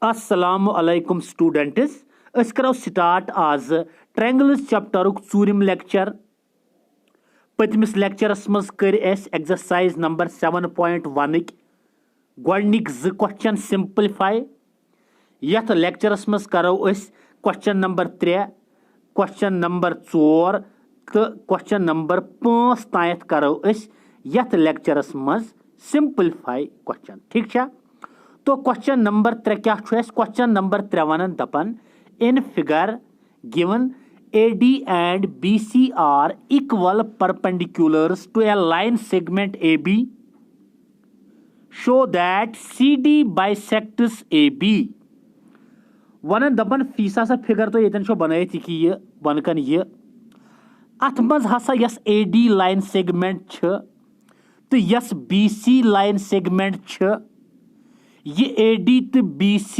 अस्सलामु अलैकुम स्टूडेंट्स अस करो स्टार्ट आज ट्रायंगल्स चैप्टरुक चूरिम लेक्चर। पतमिस लेक्चरस मज कर एक्सरसाइज नंबर 7.1 गोडनिक क्वेश्चन सिंपलीफाई। यथ लेक्चरस मज करो क्वेश्चन नंबर 3, क्वेश्चन नंबर 4 तो क्वेश्चन नंबर 5 तायत करो यथ लेक्चरस मज सिंपलीफाई क्वेश्चन। ठीक है, तो क्वेश्चन नंबर 3 क्या क्वेश्चन नंबर 3 वन दपन in figure given AD and BC are equal perpendiculars to a line segment AB. Show that CD bisects AB. वन दपन फीसा सा फिगर तो ये बनाइथ कि ये बनकन ये अत मज हसा यस AD लाइन सेगमेंट तो यस BC लाइन सेगमेंट ये AD तो BC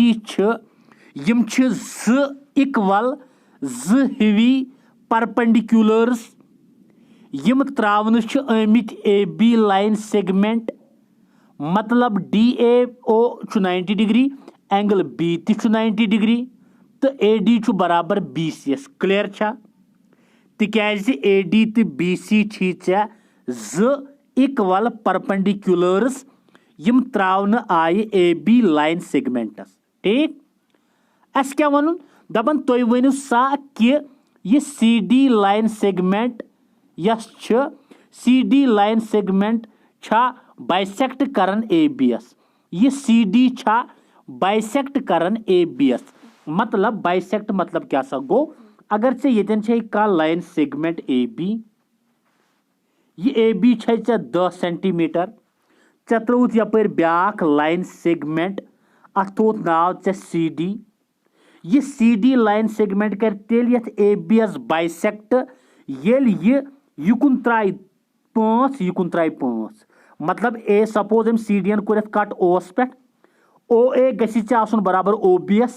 यम इक्वल हिवी परपेंडिकुलर्स यम त्रावन आमित AB लाइन सेगमेंट मतलब DAO 90 डिग्री एंगल B ति 90 डिग्री तो AD बराबर BCS। क्लियर छा तिकाज AD तो BC छी इक्वल परपेंडिकुलर्स यम त्रावन आय AB लाइन सेगमेंटस। ठीक, अस क्या वन दपन तुम वनु सा कि यह CD line segment yes CD line segment छा बाइसेक्ट करन ABS। यह CD छा बाइसेक्ट करन ABS मतलब बाइसेक्ट मतलब क्या सा गो अगर से यतन का लाइन सेगमेंट AB ये AB 10 सेंटीमीटर चे त्रुत यपर ब्याख लाइन सेगमेंट अथ थोत नाव CD। ये CD लाइन सेगमेंट कर तेल यथ ABS बाइसेक्ट येल ये युकुन त्राय 5 युकुन त्राय 5 मतलब ए सपोज हम CDN कुरत कट ओस पे OA गछि चे आसुन बराबर OBS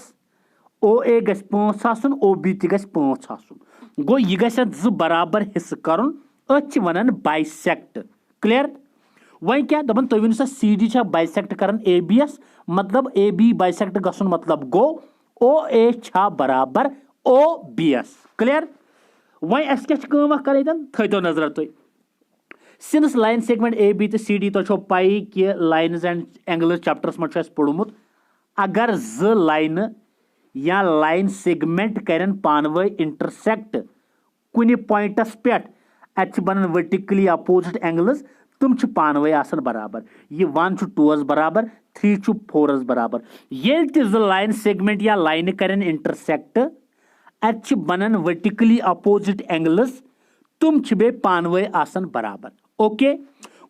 OA गछि 5 आसुन OB ति गछि 5 आसुन गो ये गछि ज बराबर हिस्स करन अछ वनन बाइसेक्ट। क्लियर वही क्या दपन तुम वन CD छा बाइसेक्ट करन ABS मतलब AB बाइसेक्ट गसन मतलब गो OA छा बराबर OBS। क्लियर वही अस क्या कर थो नजर तुम सिंस लाइन सेगमेंट AB तो CD तो पाई कि लाइन्स एंड एंगल्स चैप्टर्स मज पोड़मुत अगर ज लाइन या लाइन सेगमेंट करन पानवे इंटरसेक्ट कुन पॉइंटस पे अत बनन वर्टिकली अपोजिट एंगल्स तुम पानवे आसन बराबर। ये 1 2 बराबर 3 4 बराबर ये लाइन सेगमेंट या लाइन करन इंटरसेक्ट अत बनन वर्टिकली अपोजिट एंगल्स तुम बे पानवे आसन बराबर। ओके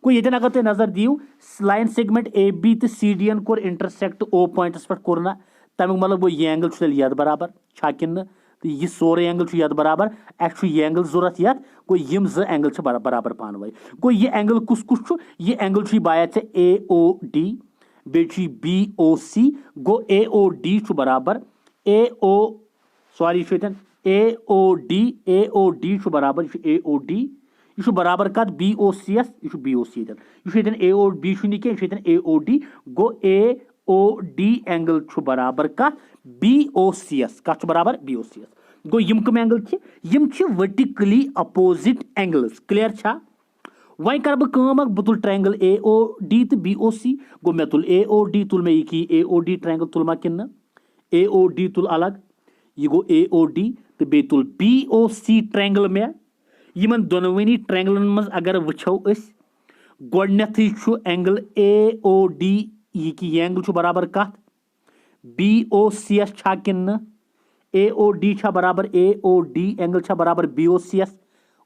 को ये अगर तुम नजर दियो लाइन सेगमेंट AB तो CDN core intersect O points पे कोरना तमिक मतलब वो ये एंगल यद बराबर छा किन तो यह सोरे एंगल यद बराबर अस यह एंगल जरूरत यत गो यम ज एंगल बराबर पानवे गो ये एंगल कुस ये एंगल बाया AOD बे BOC गो AOD बराबर AOD बराबर AOD यह बराबर कत BOCS यह BOC यह AOB यह AOD गो AOD एंगल बराबर कत BOCS कत बराबर BOCS गो यम कम एंगल यम वर्टिकली अपोजिट एंगल्स। क्लियर छा वही कर बह तुल ट्रायंगल AOD तो BOC गो मे तुल AOD तुल मे यह AOD ट्रायंगल तुल मा किन AOD तुल अलग यह गो AOD तो बे तुल BOC ट्रायंगल मे यमन दोनवनी ट्रायंगलन मज अगर वुछो गोडनेथ एंगल AOD यह एंगल बराबर कत BOCS छा किन AOD छा बराबर AOD एंगल छा बराबर BOCS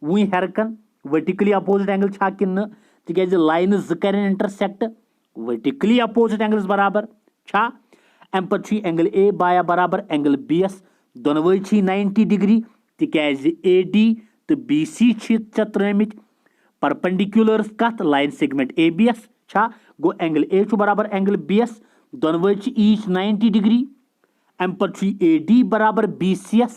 वही हेरकन वर्टिकली अपोजिट एंगल छा किन तिकाज लाइन ज करन इंटरसेक्ट वर्टिकली अपोजिट एंगल्स बराबर छा अम पे एंगल A बाया बराबर एंगल BS दोनवे 90 डिग्री तिकाज AD तो BC त्रमित परपेंडिकुलर कत लाइन सेगमेंट ABS छा गो एंगल A बराबर एंगल BS दोनवे ईच 90 डिग्री अम पे AD बराबर BCS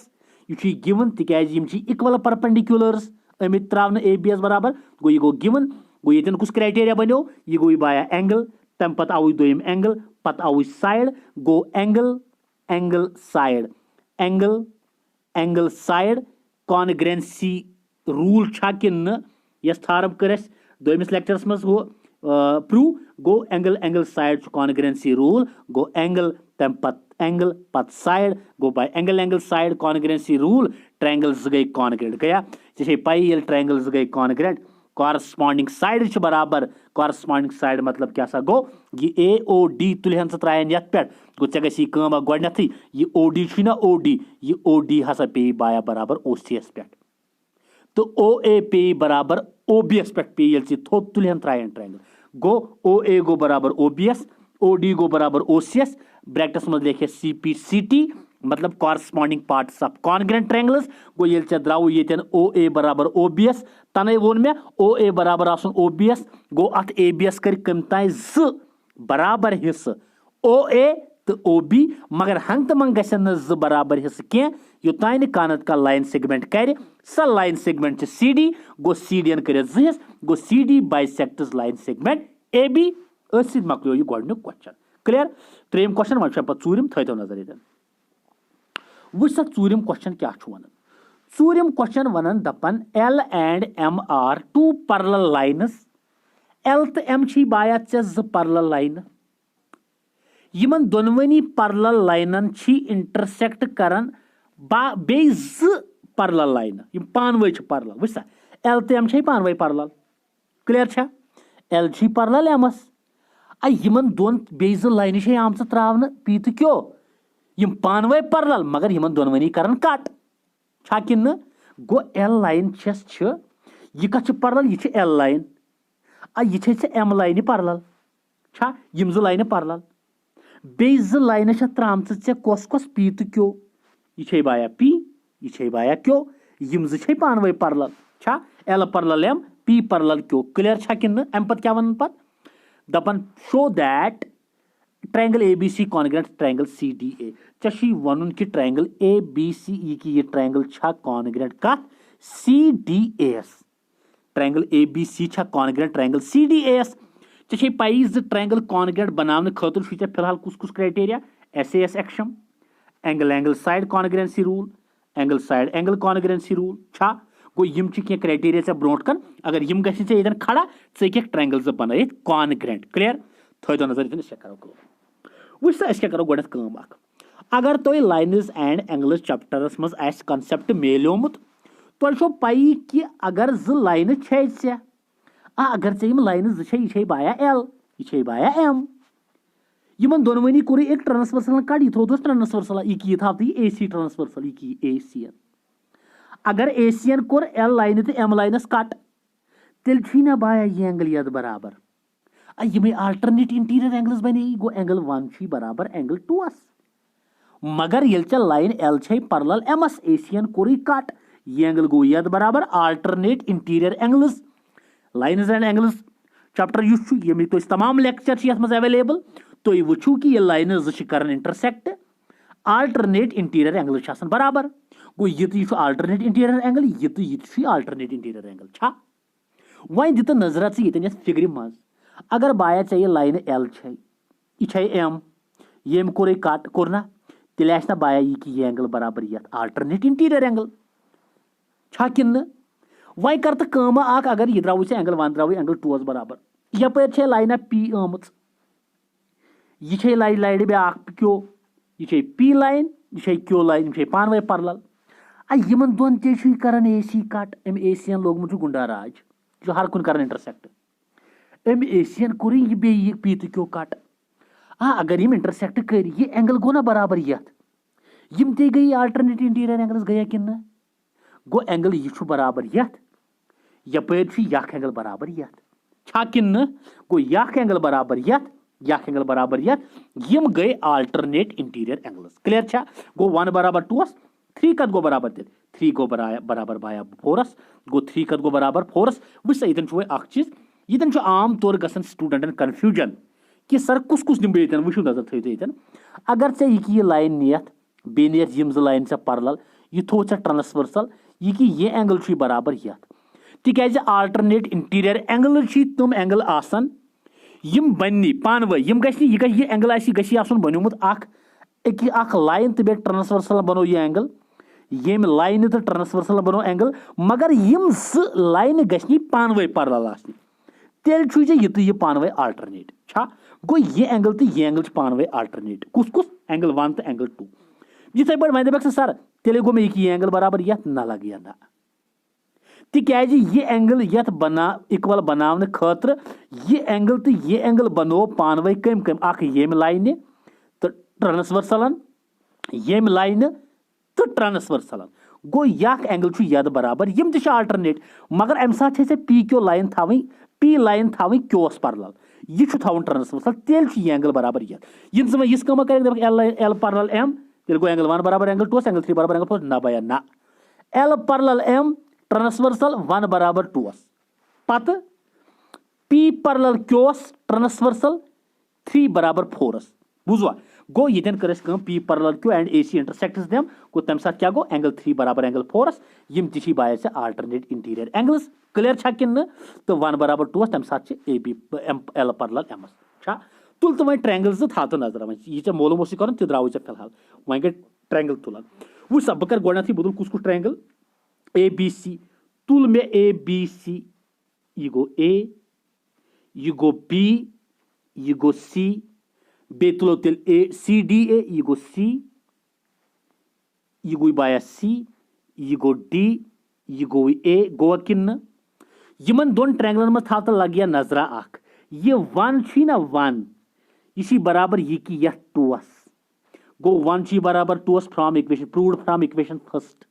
यह गिवन तिकाज इक्वल परपेंडिकुलर्स अमित त्रावन ABS बराबर गो यह गो गिवन गो ये कुछ क्राइटेरिया बनो यह गो बाया एंगल तम पे आव दोम एंगल पत आव साइड गो angle angle side angle angle side congruency rule छा कि न यस थारम कर दोमिस लेक्चरस मज हो प्रूव गो angle angle side congruency rule गो एंगल तम पत साइड गो by angle angle side congruency rule triangle गई कॉन्ग्रेंट गया ऐसे पाई ये ट्रायंगल गई कॉन्ग्रेंट कॉरस्पॉन्डिंग साइड बराबर कॉरस्पॉन्डिंग साइड मतलब क्या सा गो ये ए ओ डी तुलहन त्रायन ये पे गो ऐ गई कम गोथ ये ओ डी ना ओ डी ये ओ डी हसा पे बाया बराबर ओ सी एस पे तो ओ ए पे बराबर ओ बी एस पे पे ये थोद तुलहन त्रायन ट्रायंगल गो ओ ए गो बराबर ओ बी एस ओ डी गो बराबर ओ सी एस ब्रैकेटस मज लिखे सी पी सी टी मतलब corresponding parts of congruent triangles गो ये द्राव ये ओ ए बराबर ओ बी एस तन वो मे ओ ए बराबर आसन ओ बी एस गो अत ए बी एस कर कम तान ज बराबर हिस्स ओ ए तो ओ बी मगर हंग तो मंग गन ज बराबर हिस्स कह योतान कानत का लाइन सेगमेंट कर स लाइन सेगमेंट सी डी गो सी डी कर हिस्स गो C D bisects line segment A B मकलो यह गोडनुक क्वेश्चन क्लियर त्रेम क्वेश्चन वो पे चूरिम थो नजर ये वो चूरिम क्वेश्चन क्या वन चूरिम क्वेश्चन वन दपन L and M are two parallel lines L तो एम बाया ज पैरेलल लाइन यमन दोनवनी पैरेलल लाइनन इंटरसेक्ट करन बे ज पैरेलल लाइन यम पानवे पैरेलल वो एल तो एम पानवे पैरेलल क्लियर छा एल पैरेलल एमस यमन दोन बे ज लाइन आम त्रावन पी तो क्यों यम पानवे पैरेलल मगर यमन दोनवनी करन कट छा कि न गो एल लाइन छस यह कत पैरेलल यह एल लाइन यह एम लाइन पैरेलल छा यम ज लाइन पैरेलल बे ज लाइन त्राम कस कस पी तो क्यों यह बाया पी यह बाया क्यों यम ज पानवे पैरेलल छा L parallel M P parallel क्यों क्लियर छा कि न अम क्या वन पत दपन show that triangle A B C congruent triangle C D A ची वन कि ट्रायंगल ए बी सी ये ट्रायंगल छा कॉन्ग्रेंट कत सी डी एस ट्रायंगल ए बी सी छा कॉन्ग्रेंट ट्रायंगल सी डी एस चे पाई ट्रायंगल कॉन्ग्रेंट बनाने खतर फिलहाल कुस कुस criteria S A S axiom angle angle side congruency rule angle side angle congruency rule छा गो यम कह क्राइटेरिया ब्रोट कन अगर यम गन खड़ा चे ट्रायंगल बन कॉन्ग्रेंट क्लियर थो नजर ये करो वो क्या करो गोड कम अगर तुम लाइन्स एंड एंगल्स चैप्टरस मज कंसेप्ट मेलोमुत तुम पई कि अगर ज लाइन छे अगर चे लाइन ज बाया एल यह बाया एम यमन दोनवनी कोर एक ट्रांसवर्सल कट यह थोद ट्रांसवर्सल यह था ए सी ट्रांसवर्सल यह ए सी एन अगर ए सी एन कोर एल लाइन तो एम लाइनस कट तेल ना बाया यह एंगल यद बराबर यम आल्टरनेट इंटीरियर एंगल्स बने गो एंगल 1 बराबर एंगल 2 मगर ये लाइन एल पैरेलल एमस ए सी एन कोर कट यह एंगल गो यद बराबर alternate interior angles lines and angles chapter यम तमाम लेक्चर ये मज अवेलेबल तुम वो कि यह लाइन कर इंटरसेक्ट आल्टरनेट इंटीरियर एंगल्स बराबर गो यह आल्टरनेट इंटीरियर एंगल यह आल्टरनेट इंटीरियर एंगल छा वन दित नजर ये फिगर मज अगर बाया चे लाइन एल यह एम यम कोर कट कोर ना तेल बाया यह एंगल बराबर ये आल्टरनेट इंटीरियर एंगल छा कि वन कर तो कम अगर यह द्राव एंगल 1 द्राव एंगल 2 बराबर यपर लाइन पी आम यह लाइन ब्या क्यों यह पी लाइन यह क्यों लाइन यह पानवे पैरेलल यमन दोन ते कर ए सी कट अम ए सी एन लोगमुत गुंडा राज हर कुन कर इंटरसेक्ट अम ए सी एन कोर यह बे पी तो क्यों कट अगर यम इंटरसेक्ट कर यह एंगल गो ना बराबर यम ते गई आल्टरनेट इंटीरियर एंगल्स गया कि गो एंगल यह बराबर यपर एंगल बराबर छा कि गो एंगल बराबर एंगल बराबर यम गई आल्टरनेट इंटीरियर एंगल्स क्लियर छा गो 1 बराबर 2 3 कत गो बराबर 3 गो बराबर बाया 4 गो 3 कत गो बराबर 4 वो ये चीज ये आम तौर गसन स्टूडेंटन कन्फ्यूजन कि सर कुस कुस निम ये वो नजर थो अगर चे यह लाइन नियत बे नियत यम ज लाइन पैरेलल यह थो ट्रांसवर्सल यह एंगल बराबर तिक आल्टरनेट इंटीरियर एंगल तम एंगल आसन यम बन्नी पानवे यम गश्नी ये एंगल आसन बनोमुत अख लाइन तो बे ट्रांसवर्सल बनो ये एंगल यम लाइन तो ट्रांसवर्सल बनो एंगल मगर यम लाइन गश्नी पानवे पैरेलल आसनी तेल ये तो ये पानवे अल्टरनेट छा गो ये एंगल पानवे अल्टरनेट कुस कुस एंगल 1 तो एंगल 2 जिथे बड़ मैं दपक सर तेल गो मे ये एंगल बराबर यथ ना लग या ना तिक्याज ये एंगल यथ बना इक्वल बनाने खतर ये एंगल बनो पानवे कम कम अख यम लाइन तो ट्रांसवर्सलन यम लाइन तो ट्रांसवर्सलन गो यख एंगल यद बराबर यम तो अल्टरनेट मगर अम साथ P Q line P line थी क्योस पैरेलल यह ट्रांसवर्सल तेल यह एंगल बराबर यह मैं इस कम कर एल पैरेलल एम तेल गो एंगल 1 बराबर एंगल 2 एंगल 3 बराबर एंगल 4 ना भैया ना एल पैरेलल एम ट्रांसवर्सल 1 बराबर 2 पत पी पैरेलल क्योस ट्रांसवर्सल 3 बराबर 4 बुझवा गो ये कर P parallel Q and A C intersects them गो तम साथ क्या गो एंगल 3 बराबर एंगल 4 यम ती बाय से अल्टरनेट इंटीरियर एंगल्स क्लियर छा कि तो 1 बराबर 2 तम साथ A B L parallel M छा तुल तो वह ट्रायंगल था तो नजर वह ये मोलूम ओस कर द्राव फिलहाल वह गई ट्रायंगल तुलान वो सब बह कर गोथी बदल कुस कुस ट्रायंगल ए बी सी तुल मे ए बी सी यह गो ए यह गो बी यह गो सी बे तुलो तेल ए सी डी ए यह गो सी यह गो बाया सी यह गो डी यह गो ए गो किन यमन दोन ट्रायंगलन में था तो लग नजरा अख ये 1 ना 1 यह बराबर यह कि यह 2 गो 1 बराबर 2 from equation proved from equation first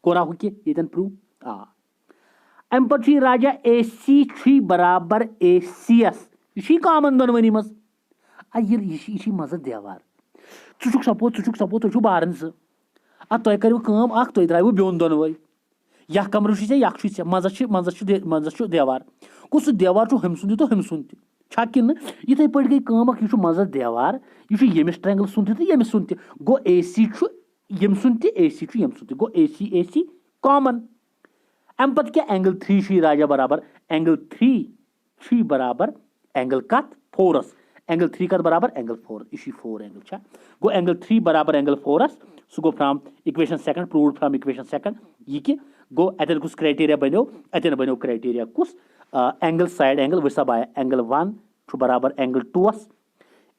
कोरा हो कि ये प्रूव अम पे राजा ए सी बराबर ए सी एस यह कॉमन दोनवनी मज यह मज देवार चुक सपोज तुम बारन तुम करो तुम द्राव ब्योन दोनवे यह कमर यह मज देवार गो सह देवार हम सुन तो हम सुन छा कि इथे पे गई यह मज देवार यह यमिस ट्रायंगल सुन तो यमिस सुन गो ए सी यम सुन ए सी यम सुन गो ए सी कॉमन अम पे क्या एंगल 3 राजा बराबर एंगल 3 बराबर एंगल कत 4 एंगल 3 कत बराबर एंगल 4 यह 4 एंगल छा गो एंगल 3 बराबर एंगल 4 सह go from equation second proved from equation second यह कि गो अतन कुछ क्राइटेरिया बनो अतन बनो क्राइटेरिया कुछ एंगल साइड एंगल वह सब आया एंगल 1 बराबर angle 2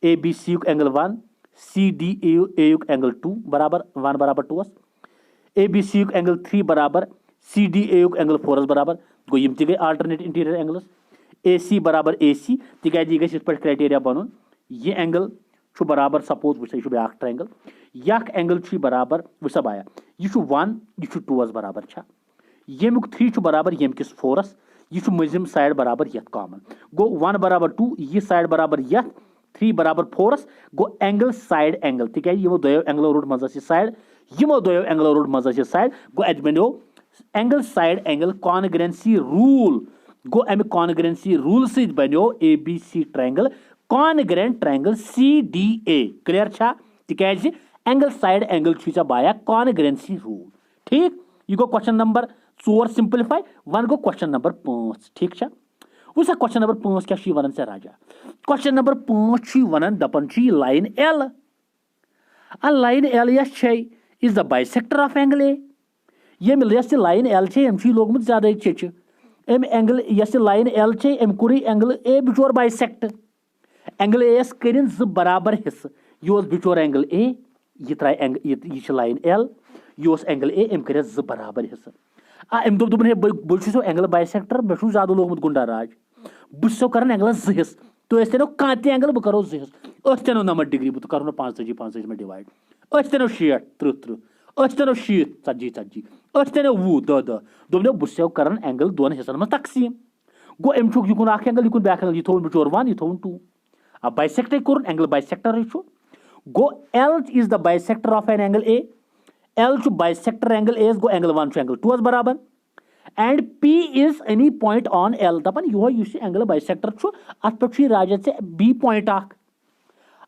A B C angle 1 C D A angle 2 बराबर 1 बराबर 2 ए बी सी एंगल 3 बराबर सी डी ए एंगल 4 बराबर गो यम गई अल्टरनेट इंटीरियर एंगल्स ए सी बराबर ए सी तिकाज यह गई क्राइटेरिया बन यह एंगल बराबर सपोज वह ब्या ट्रायंगल यह एंगल बराबर वह सब आया यह 1 यह 2 बराबर छा यमुक 3 बराबर यम किस 4 यह मजिम साइड बराबर यथ कॉमन गो 1 बराबर 2 यह साइड बराबर यथ 3 बराबर 4 गो एंगल साइड एंगल तिकाज यमो दो एंगलो रोड मज साइड यमो दो एंगलो रोड मज साइड गो अत बनो angle side angle congruency rule गो अमि कॉन्ग्रेंसी रूल से बनो A B C triangle congruent triangle C D A clear छा तिकाज एंगल साइड एंगल बाया कॉन्ग्रेंसी रूल ठीक यह गो क्वेश्चन नंबर 4 सिंपलीफाई वन गो क्वेश्चन नंबर 5 ठीक छा वो क्वेश्चन नंबर 5 क्या वन से राजा क्वेश्चन नंबर 5 वन दपन लाइन एल लाइन एल यस is the bisector of angle A यम लाइन एल लोगमुत ज्यादा चेच अम एंगल यस लाइन एल अम कोर एंगल ए बिचोर बाइसेक्ट एंगल ए यस कर बराबर हिस्स यह बिचोर एंगल ए यह त्राय यह लाइन एल यह एंगल ए अम कर बराबर हिस्स अम दोपन हे बहुत एंगल बाइसेक्टर मे ज्यादा लोगमुत गुंडा राज बहुत कर एंगल 2 हिस्स तो तेनो कह एंगल बह करो 2 हिस्स तेनो 90 डिग्री बह करो 45 में डिवाइड तेनो 60 30 तेनो 60 40 तेनो 20 10 दोपन बह कर एंगल 2 हिस्सन में तकसीम गो अम यह एंगल यह ब्या एंगल यह थोन बिचोर 1 यह थोन 2 अब बाइसेक्टर कोर एंगल बाइसेक्टर गो L is the bisector of an angle A L bisector angle A गो एंगल 1 एंगल 2 बराबर and P is any point on L दपान यह एंगल बाइसेक्टर अत पे राजा से बी पॉइंट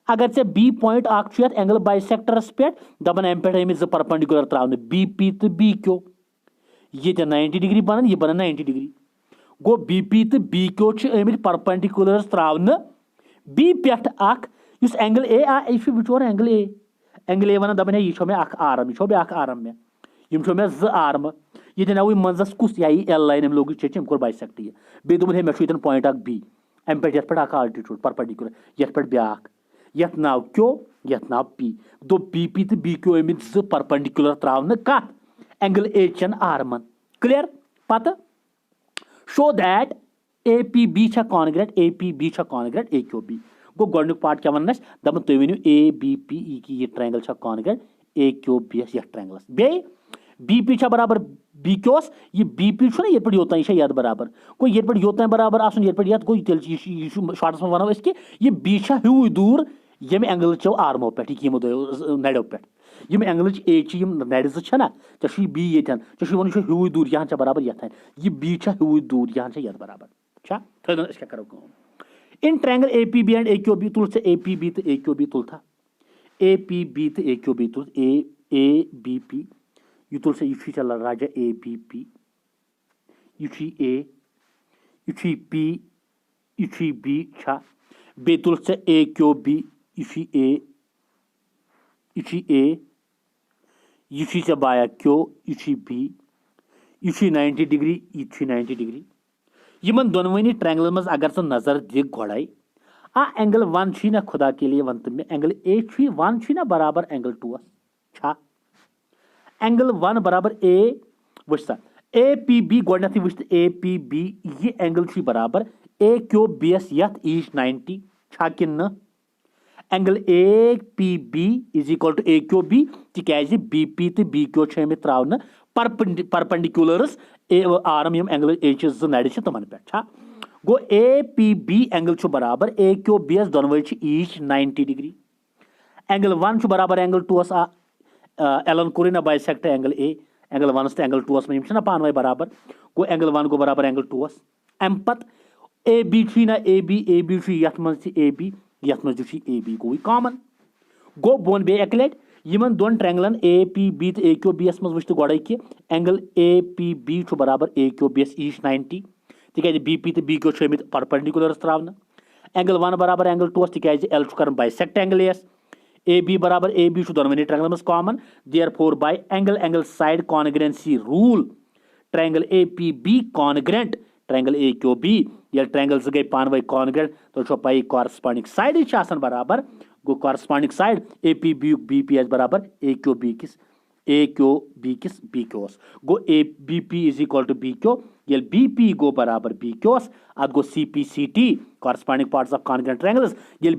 अगर से बी पॉइंट एंगल बाइसेक्टरस पे दपान अम पे आम 2 परपेंडिकुलर त्रावन बी पी तो बी क्यू ये 90 डिग्री बनन यह बनन 90 डिग्री गो बी पी तो बी क्यू आम परपेंडिकुलर त्रावन बी पेट इस एंगल ए यह बिचोर एंगल ए वन दपन है यह मे आर्म यह बे आर्म मे यम मे ज आर्म ये नव मंजस कुस यह एल लाइन लोग चेम कोर बाइसेक्ट यह बे दोपन है मे पॉइंट बी अम पे ये आल्टीट्यूड परपेंडिकुलर ये ब्या यथ नाव क्यो यथ नाव पी दो बी पी तो बी क्यो आमित ज परपेंडिकुलर त्रावन कत एंगल ए चन आर्मन क्लियर पत show that A P B congruent A P B congruent A Q B गो गोडनुक पार्ट क्या वन दपन तुम वनु ए बी पी ई की यह triangle congruent A Q B yes यथ ट्रायंगलस बे बी पी बराबर बी क्योस यह बी पी ये पे योत यह बराबर गो ये पे योत बराबर आसन ये पे ये गो शॉर्टस में वनो कि यह बी ह्यू दूर यम एंगल चो आर्मो पे यमो दो नड़ो पे यम एंगल ए नड़ ना ऐ बी ये ऐ वन ह्यू दूर यहाँ बराबर ये यह बी ह्यू दूर यहाँ ये बराबर थो क्या करो इन triangle A P B and A Q B तुल से ए पी बी तो ए क्यू बी तुल था ए पी बी तो ए क्यू बी तुल ए बी पी यह तुल से यह चल राजा ए बी पी यह ए यह पी यह बी बे तुल से ए क्यू बी यह ए यह बाया क्यो यह बी यह 90 डिग्री यह 90 डिग्री यमन दोनवनी ट्रायंगल मज अगर से नजर दि गोड़ाई एंगल वन ना खुदा के लिए वन तुम एंगल ए वन ना बराबर एंगल टू छा एंगल वन बराबर ए वसा ए पी बी गोडनथ वुच ए पी बी ये एंगल बराबर ए क्यो बी एस यथ ईच 90 छा किन न angle A P B is equal to A Q B तिकाज बी पी तो बी क्यो आमित त्रावन परपेंडिकुलर्स ए आर्म यम एंगल ए ज नड़ तमन पे गो ए पी बी एंगल बराबर ए क्यो बी एस दोनवे ईच 90 डिग्री एंगल वन बराबर एंगल टू एलन कोर ना bisect angle A angle one तो एंगल टू में पान बराबर गो एंगल वन गो बराबर एंगल टू अम पत ए बी ना ए बी यथ मज ए बी यथ मज ए बी गो कॉमन गो बोन बे एक लट यमन दोन ट्रायंगलन ए पी बी तो ए क्यो बी एस मज वुच गोड़े कि एंगल ए पी बी बराबर ए क्यो बी एस ईच 90 तिकाज बी पी तो बी क्यो आमित परपेंडिकुलर त्रावन एंगल वन बराबर एंगल टू तिकाज एल कर बाइसेक्ट एंगल एस ए बी बराबर ए बी दोनवनी ट्रायंगल मज common therefore by angle side congruency rule triangle A P B congruent triangle A Q B ये ट्रायंगल गई पान वे कॉन्ग्रेंट तो पाई कॉरस्पॉन्डिंग साइड बराबर गो corresponding side A P B P एस बराबर ए क्यो बी किस बी क्योस गो A B P is equal to B Q ये बी पी गो बराबर बी क्योस अत गो C P C T corresponding parts of congruent triangles ये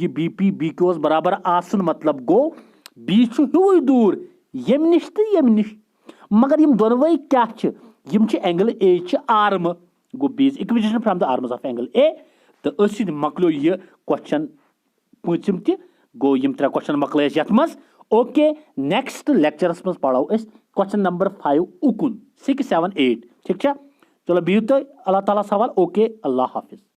बी पी बी क्योस बराबर आसन मतलब गो बी ह्यू दूर यम निश तो यम निश मगर यम दोनवे क्या यम एंगल ए आर्म गो B is equation from the arms of angle A तो मकलो यह क्वेश्चन पूछम त गो यम 3 क्वेश्चन मकल यथ मज ओके नेक्स्ट लेक्चरस मज पढ़ो क्वेश्चन नंबर 5 उकुन 6 7 8 ठीक है चलो बिहु तो अल्लाह ताला सवाल ओके अल्लाह हाफिज।